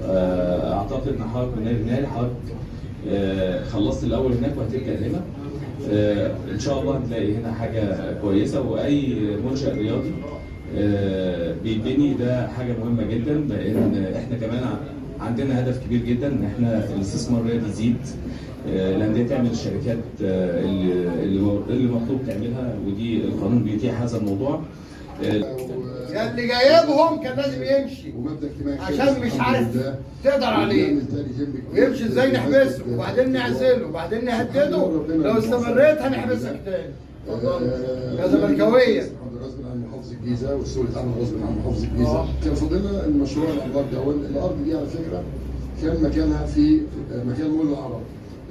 اعتقد ان حضرتك من النادي الاهلي حضرتك خلصت الاول هناك وهترجع هنا. ان شاء الله هتلاقي هنا حاجه كويسه، واي منشأ رياضي بيتبني ده حاجه مهمه جدا، لان احنا كمان عندنا هدف كبير جدا ان احنا الاستثمار الرياضي يزيد، الانديه تعمل الشركات اللي مطلوب تعملها، ودي القانون بيتيح هذا الموضوع. اللي جايبهم كان لازم يمشي عشان مش عارف تقدر عليه، ويمشي ازاي نحبسه وبعدين نعزله وبعدين نهدده، لو استمريت هنحبسك تاني. يا زملكاويه غصب عن محافظ الجيزه، والسوق اتعمل غصب عن محافظ الجيزه. كان فاضلنا المشروع الانبار ده، الارض دي على فكره كان مكانها في مكان مول العرب،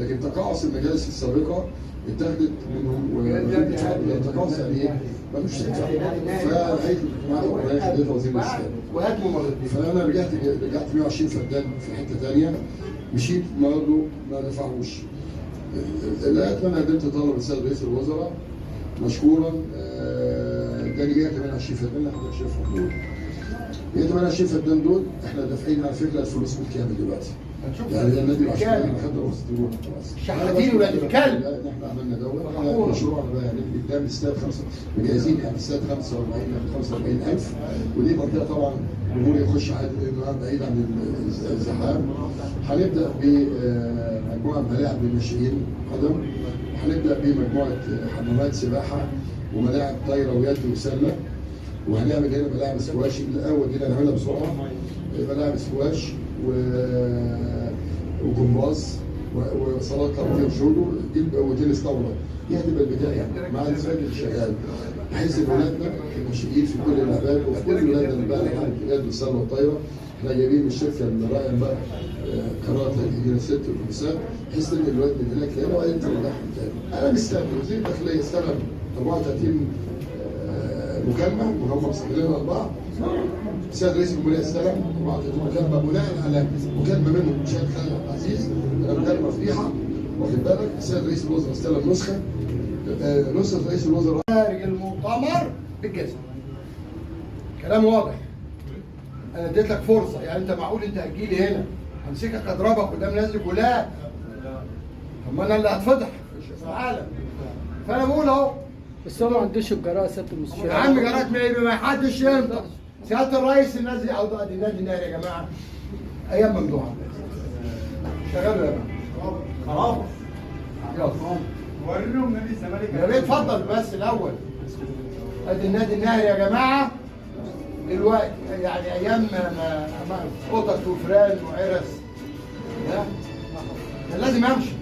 لكن تقاعس المجالس السابقه اتاخدت منهم، تقاعس يعني ايه؟ ملوش تنفع. فهيئه الحكومات القضائيه خدتها وزير الاسكان وهاتوا مرتين. فانا رجعت 120 فدان في حته ثانيه، مشيت برضه ما دفعوش. لقيت انا قدمت طلب للسيد رئيس الوزراء مشكورا، اداني 128 فدان اللي حضرتك شايفهم دول. 128 فدان دول احنا دافعين على فكره الفلوس بالكامل دلوقتي. يعني النادي العشري احنا خدنا رخصه المرور خلاص. شحاتين ولاد الكلب. احنا عملنا دوله مشروع بقى يعني قدام استاد مجهزين يعني استاد 45,000، ودي منطقه طبعا الجمهور يخش عادي بعيد عن الزحام. هنبدا بمجموعه ملاعب للناشئين قدم، وهنبدا بمجموعه حمامات سباحه وملاعب طايره ويد وسله، وهنعمل هنا ملاعب سكواش. الاول دي هنعملها بسرعه، ملاعب سكواش وجمباز وصالات كاراتيه وجودو وتنس طاوله. دي هتبقى البدايه مع الفريق اللي شغال، بحيث ان ولادنا الناشئين في كل الالعاب وفي كل ولادنا اللي بقى لعبه اليد والسله والطايره احنا جايبين من الشركه الراعيه بقى قرارات الست والنساء، بحيث ان الولاد من هناك هنا وبعدين ترجعهم تاني. انا مستني وزير الداخليه استلم 34 مكالمه وهم مسجلينها لبعض. السيد رئيس الجمهوريه استلم 34 مكالمه بناء على مكالمه منه الشيخ خالد عبد العزيز، مكالمه فضيحه واخد بالك. السيد رئيس الوزراء استلم نسخه رئيس الوزراء خارج المؤتمر بالجزم. كلام واضح. انا اديت لك فرصه، يعني انت معقول انت هتجيلي هنا همسكك اضربك قدام ناس كلها؟ طب ما انا اللي هتفضح في العالم. فانا بقول اهو، بس هو ما عندوش الجراءه سياده المستشار. يا عم جرات ما حدش ينطق. سياده الرئيس الناس دي او ادي النادي النهائي يا جماعه ايام ممدوحه. شغالوا يا جماعه خلاص. يلا وريهم نادي الزمالك يا ريت. اتفضل بس الاول. ادي النادي النهائي يا جماعه دلوقتي، يعني ايام ما قطط وفران وعرس كان لازم امشي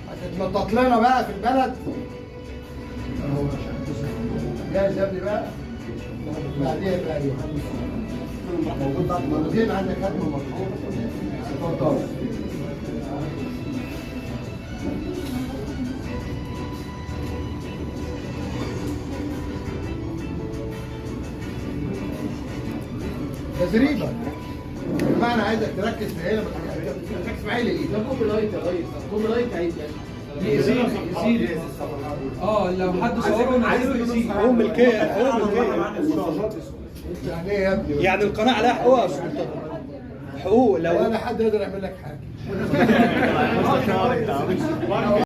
عشان تنطط لنا بقى في البلد. جاهز يا ابني بقى؟ بعدين موجودين عندك ختم مشهور. اتفضل. تزريبه. بمعنى انا عايزك تركز في هنا، تركز معايا ليه؟ ده كوبي لايت يا ريس، كوبي لايت عايز يزيد. لو حد صوره عايز يزيد حقوق ملكيه، يعني ايه يا ابني؟ يعني القناه عليها حقوق حقوق. لو ولا حد يقدر يعمل لك حاجه.